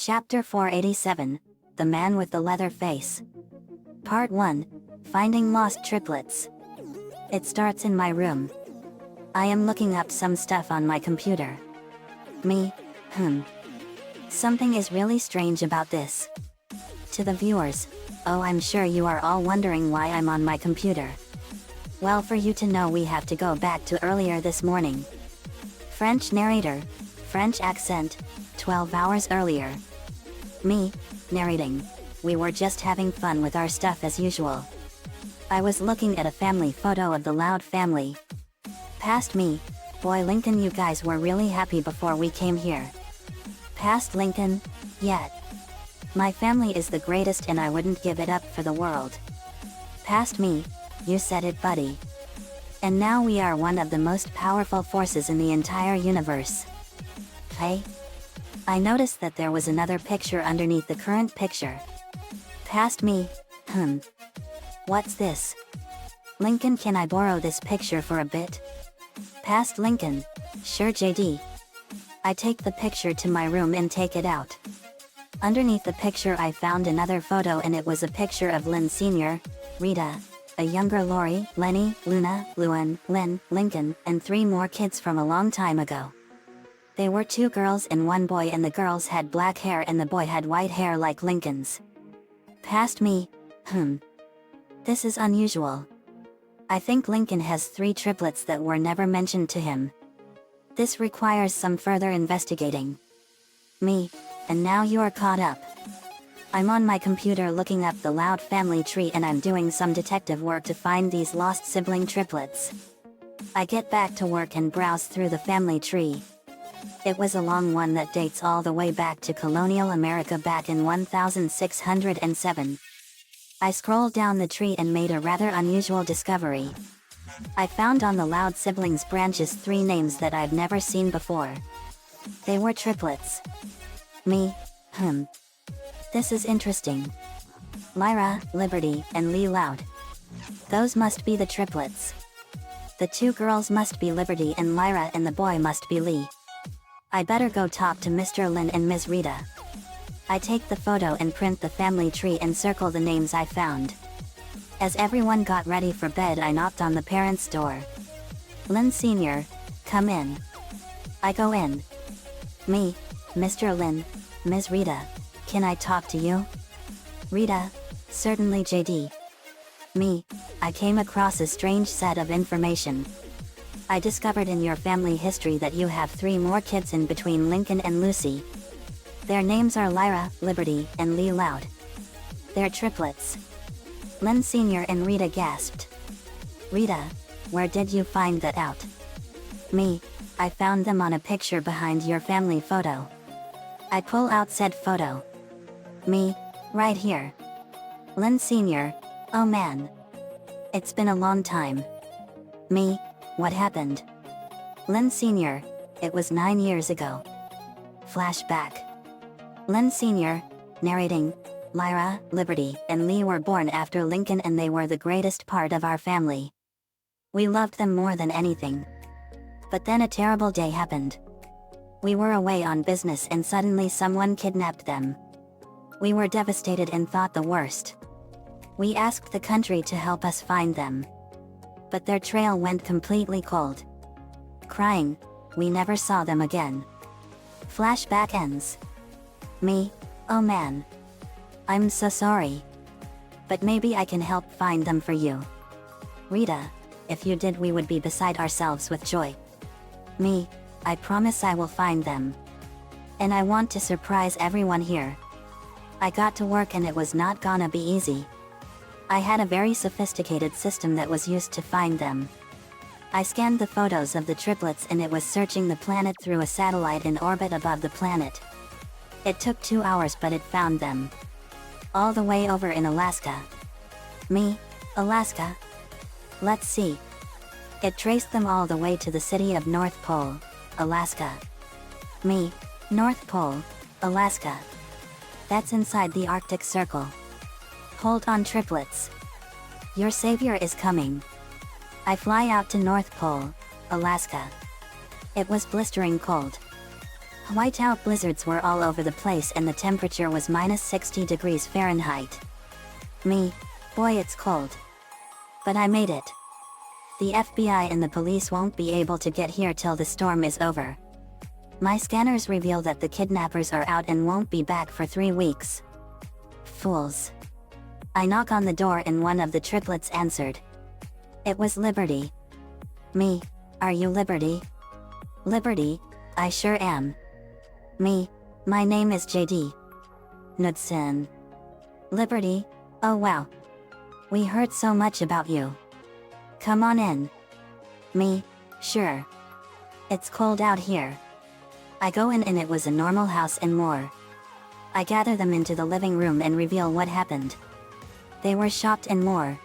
Chapter 487, The Man with the Leather Face. Part 1, Finding Lost Triplets. It starts in my room. I am looking up some stuff on my computer. Something is really strange about this. To the viewers, oh, I'm sure you are all wondering why I'm on my computer. Well, for you to know, we have to go back to earlier this morning. French narrator, French accent, 12 hours earlier. Me, narrating. We were just having fun with our stuff as usual. I was looking at a family photo of the Loud family. Past me, boy Lincoln, you guys were really happy before we came here. Past Lincoln, yet. My family is the greatest and I wouldn't give it up for the world. Past me, you said it, buddy. And now we are one of the most powerful forces in the entire universe. Hey? I noticed that there was another picture underneath the current picture. Past me, What's this? Lincoln, can I borrow this picture for a bit? Past Lincoln, sure JD. I take the picture to my room and take it out. Underneath the picture I found another photo, and it was a picture of Lynn Sr., Rita, a younger Lori, Lenny, Luna, Luan, Lynn, Lincoln, and 3 more kids from a long time ago. They were 2 girls and 1 boy, and the girls had black hair and the boy had white hair like Lincoln's. Past me, This is unusual. I think Lincoln has 3 triplets that were never mentioned to him. This requires some further investigating. Me, and now you're caught up. I'm on my computer looking up the Loud family tree, and I'm doing some detective work to find these lost sibling triplets. I get back to work and browse through the family tree. It was a long one that dates all the way back to colonial America back in 1607. I scrolled down the tree and made a rather unusual discovery. I found on the Loud siblings branches 3 names that I've never seen before. They were triplets. Me, This is interesting. Lyra, Liberty, and Lee Loud. Those must be the triplets. The 2 girls must be Liberty and Lyra, and the boy must be Lee. I better go talk to Mr. Lin and Ms. Rita. I take the photo and print the family tree and circle the names I found. As everyone got ready for bed, I knocked on the parents' door. Lin Sr., come in. I go in. Me, Mr. Lin, Ms. Rita, can I talk to you? Rita, certainly JD. Me, I came across a strange set of information. I discovered in your family history that you have 3 more kids in between Lincoln and Lucy. Their names are Lyra, Liberty, and Lee Loud. They're triplets. Lynn Sr. and Rita gasped. Rita, where did you find that out? Me, I found them on a picture behind your family photo. I pull out said photo. Me, right here. Lynn Sr., oh man. It's been a long time. Me, what happened? Lynn Sr., it was 9 years ago. Flashback. Lynn Sr., narrating, Lyra, Liberty, and Lee were born after Lincoln, and they were the greatest part of our family. We loved them more than anything. But then a terrible day happened. We were away on business and suddenly someone kidnapped them. We were devastated and thought the worst. We asked the country to help us find them. But their trail went completely cold. Crying, we never saw them again. Flashback ends. Me, oh man. I'm so sorry. But maybe I can help find them for you. Rita, if you did, we would be beside ourselves with joy. Me, I promise I will find them. And I want to surprise everyone here. I got to work and it was not gonna be easy. I had a very sophisticated system that was used to find them. I scanned the photos of the triplets and it was searching the planet through a satellite in orbit above the planet. It took 2 hours, but it found them. All the way over in Alaska. Me, Alaska? Let's see. It traced them all the way to the city of North Pole, Alaska. Me, North Pole, Alaska. That's inside the Arctic Circle. Hold on, triplets. Your savior is coming. I fly out to North Pole, Alaska. It was blistering cold. Whiteout blizzards were all over the place and the temperature was minus 60 degrees Fahrenheit. Me, boy it's cold. But I made it. The FBI and the police won't be able to get here till the storm is over. My scanners reveal that the kidnappers are out and won't be back for 3 weeks. Fools. I knock on the door and one of the triplets answered. It was Liberty. Me, are you Liberty? Liberty, I sure am. Me, my name is JD. Knudsen. Liberty, oh wow. We heard so much about you. Come on in. Me, sure. It's cold out here. I go in and it was a normal house and more. I gather them into the living room and reveal what happened. They were shocked and more.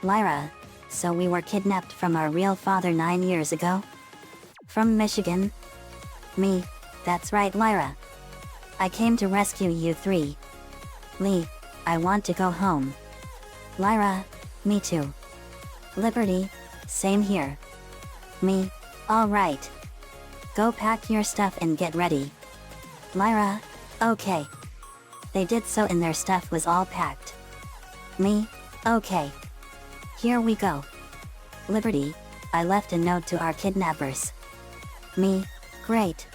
Lyra, so we were kidnapped from our real father 9 years ago? From Michigan? Me, that's right Lyra. I came to rescue you three. Lee, I want to go home. Lyra, me too. Liberty, same here. Me, alright. Go pack your stuff and get ready. Lyra, okay. They did so and their stuff was all packed. Me, okay. Here we go. Liberty, I left a note to our kidnappers. Me, great.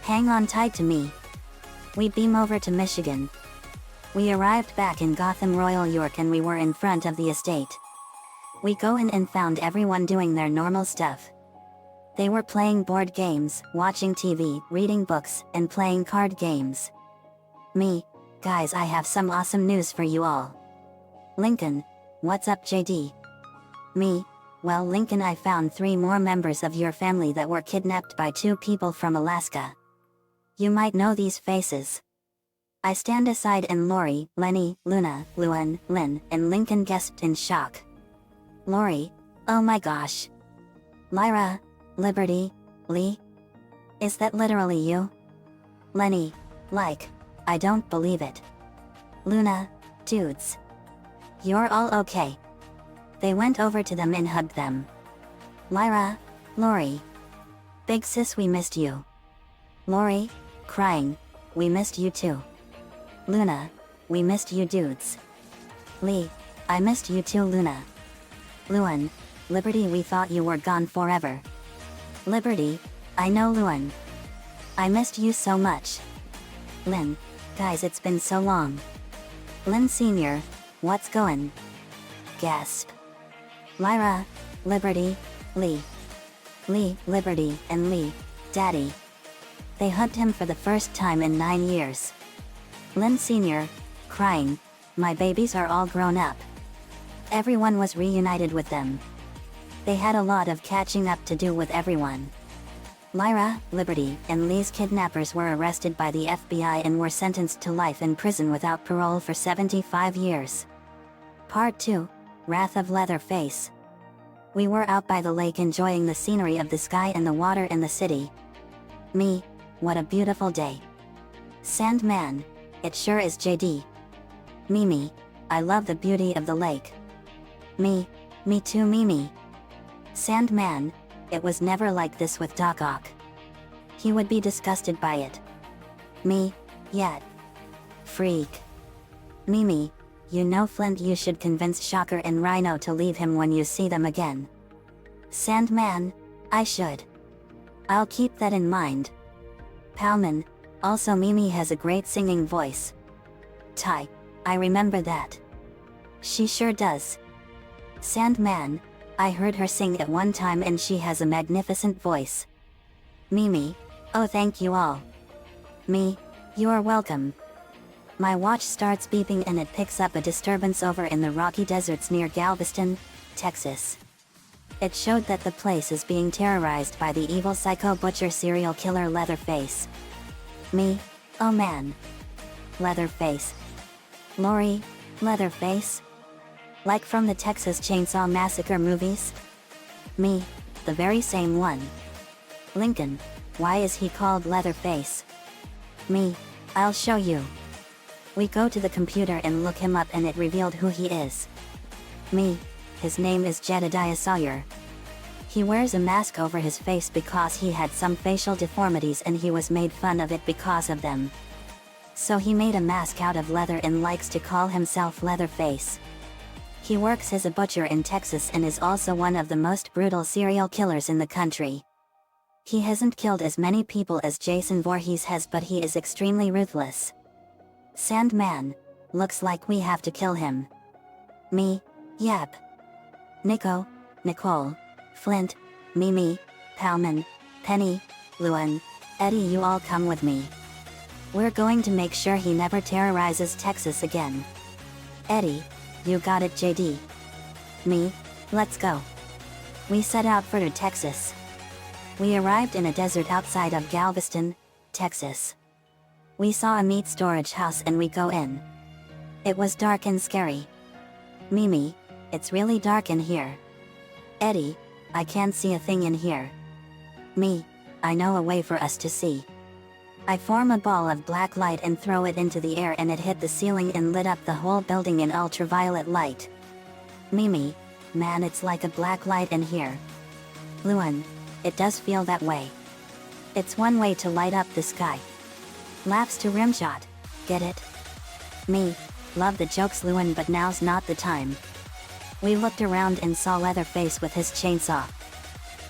Hang on tight to me. We beam over to Michigan. We arrived back in Gotham Royal York and we were in front of the estate. We go in and found everyone doing their normal stuff. They were playing board games, watching TV, reading books, and playing card games. Me, guys I have some awesome news for you all. Lincoln, what's up JD? Me, well Lincoln I found 3 more members of your family that were kidnapped by 2 people from Alaska. You might know these faces. I stand aside and Lori, Lenny, Luna, Luan, Lynn, and Lincoln gasped in shock. Lori, oh my gosh. Lyra, Liberty, Lee? Is that literally you? Lenny, like, I don't believe it. Luna, dudes. You're all okay. They went over to them and hugged them. Lyra, Lori. Big sis we missed you. Lori, crying, we missed you too. Luna, we missed you dudes. Lee, I missed you too Luna. Luan, Liberty we thought you were gone forever. Liberty, I know Luan. I missed you so much. Lynn, guys it's been so long. Lynn Sr., what's going? Gasp. Lyra, Liberty, Lee. Lee, Liberty, and Lee, Daddy. They hugged him for the first time in 9 years. Lynn Sr., crying, my babies are all grown up. Everyone was reunited with them. They had a lot of catching up to do with everyone. Lyra, Liberty, and Lee's kidnappers were arrested by the FBI and were sentenced to life in prison without parole for 75 years. Part 2, Wrath of Leatherface. We were out by the lake enjoying the scenery of the sky and the water and the city. Me, what a beautiful day. Sandman, it sure is JD. Mimi, I love the beauty of the lake. Me too Mimi. Sandman, it was never like this with Doc Ock. He would be disgusted by it. Me, yet. Freak. Mimi, you know Flint you should convince Shocker and Rhino to leave him when you see them again. Sandman, I should. I'll keep that in mind. Palman, also Mimi has a great singing voice. Ty, I remember that. She sure does. Sandman, I heard her sing at one time and she has a magnificent voice. Mimi, oh thank you all. Me, you're welcome. My watch starts beeping and it picks up a disturbance over in the Rocky Deserts near Galveston, Texas. It showed that the place is being terrorized by the evil psycho butcher serial killer Leatherface. Me, oh man. Leatherface. Lori, Leatherface? Like from the Texas Chainsaw Massacre movies? Me, the very same one. Lincoln, why is he called Leatherface? Me, I'll show you. We go to the computer and look him up and it revealed who he is. Me, his name is Jedediah Sawyer. He wears a mask over his face because he had some facial deformities and he was made fun of it because of them. So he made a mask out of leather and likes to call himself Leatherface. He works as a butcher in Texas and is also one of the most brutal serial killers in the country. He hasn't killed as many people as Jason Voorhees has, but he is extremely ruthless. Sandman, looks like we have to kill him. Me, Yap. Nico, Nicole, Flint, Mimi, Palman, Penny, Luan, Eddie, you all come with me. We're going to make sure he never terrorizes Texas again. Eddie, you got it. JD. Me, let's go. We set out for Texas. We arrived in a desert outside of Galveston, Texas. We saw a meat storage house and we go in. It was dark and scary. Mimi, it's really dark in here. Eddie, I can't see a thing in here. Me, I know a way for us to see. I form a ball of black light and throw it into the air and it hit the ceiling and lit up the whole building in ultraviolet light. Mimi, man, it's like a black light in here. Luan, it does feel that way. It's one way to light up the sky. Laughs to Rimshot, get it? Me, love the jokes Luan, but now's not the time. We looked around and saw Leatherface with his chainsaw.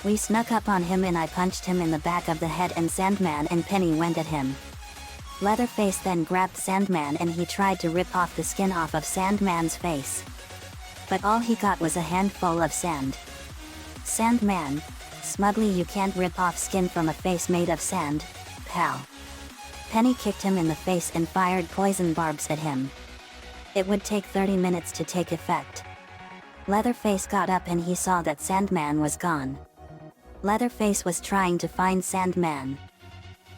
We snuck up on him and I punched him in the back of the head and Sandman and Penny went at him. Leatherface then grabbed Sandman and he tried to rip off the skin off of Sandman's face. But all he got was a handful of sand. Sandman, smugly, you can't rip off skin from a face made of sand, pal. Penny kicked him in the face and fired poison barbs at him. It would take 30 minutes to take effect. Leatherface got up and he saw that Sandman was gone. Leatherface was trying to find Sandman.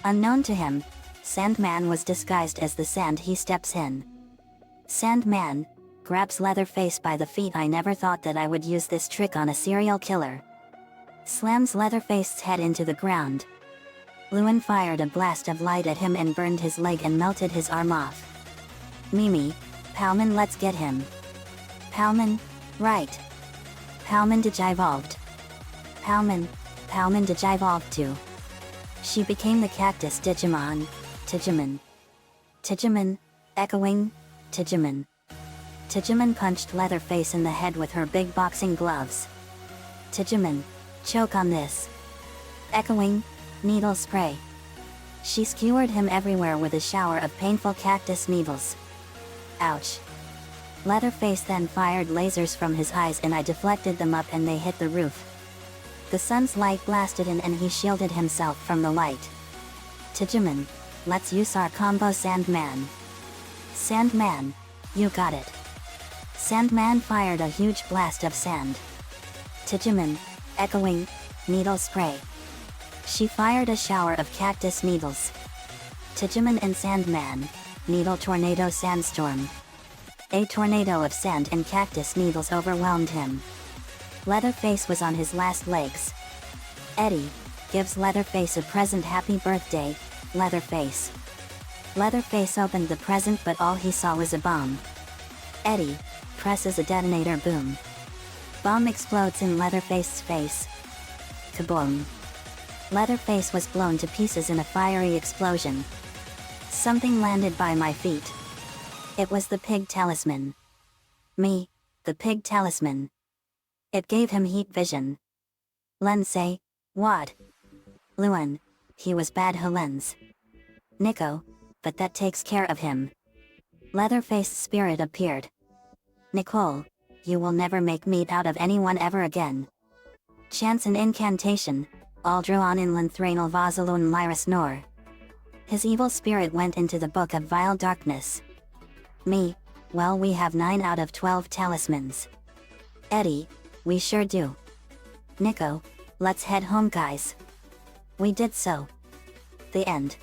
Unknown to him, Sandman was disguised as the sand he steps in. Sandman grabs Leatherface by the feet. I never thought that I would use this trick on a serial killer. Slams Leatherface's head into the ground. Luan fired a blast of light at him and burned his leg and melted his arm off. Mimi, Palman, let's get him. Palman, right. Palman digivolved. Palman digivolved too. She became the cactus Digimon, Digimon. Digimon, echoing, Digimon. Digimon punched Leatherface in the head with her big boxing gloves. Digimon, choke on this. Echoing, needle spray. She skewered him everywhere with a shower of painful cactus needles. Ouch. Leatherface then fired lasers from his eyes and I deflected them up and they hit the roof. The sun's light blasted in and he shielded himself from the light. Digimon, let's use our combo. Sandman. Sandman, you got it. Sandman fired a huge blast of sand. Digimon, echoing, needle spray. She fired a shower of cactus needles. Digimon and Sandman, needle tornado sandstorm. A tornado of sand and cactus needles overwhelmed him. Leatherface was on his last legs. Eddie gives Leatherface a present. Happy birthday, Leatherface. Leatherface opened the present but all he saw was a bomb. Eddie presses a detonator. Boom. Bomb explodes in Leatherface's face. Kaboom. Leatherface was blown to pieces in a fiery explosion. Something landed by my feet. It was the pig talisman. Me, the pig talisman. It gave him heat vision. Lense, what? Luan, he was bad. Helens. Nico, but that takes care of him. Leatherface's spirit appeared. Nicole, you will never make meat out of anyone ever again. Chance an incantation, Aldroan in Lanthranal Vazalun Lyris Nor. His evil spirit went into the book of vile darkness. Me, well, we have 9 out of 12 talismans. Eddie, we sure do. Nico, let's head home, guys. We did so. The end.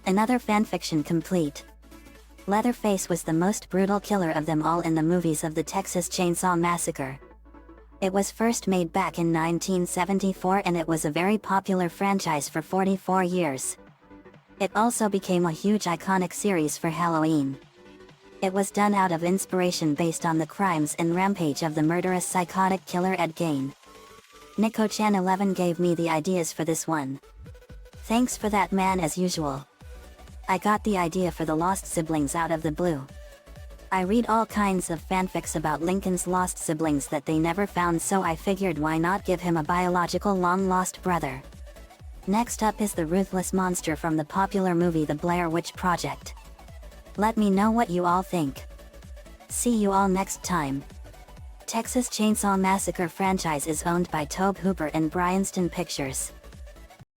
Another fanfiction complete. Leatherface was the most brutal killer of them all in the movies of the Texas Chainsaw Massacre. It was first made back in 1974 and it was a very popular franchise for 44 years. It also became a huge iconic series for Halloween. It was done out of inspiration based on the crimes and rampage of the murderous psychotic killer Ed Gein. Nico-chan11 gave me the ideas for this one. Thanks for that, man, as usual. I got the idea for the lost siblings out of the blue. I read all kinds of fanfics about Lincoln's lost siblings that they never found, so I figured why not give him a biological long-lost brother. Next up is the ruthless monster from the popular movie The Blair Witch Project. Let me know what you all think. See you all next time. Texas Chainsaw Massacre franchise is owned by Tobe Hooper and Bryanston Pictures.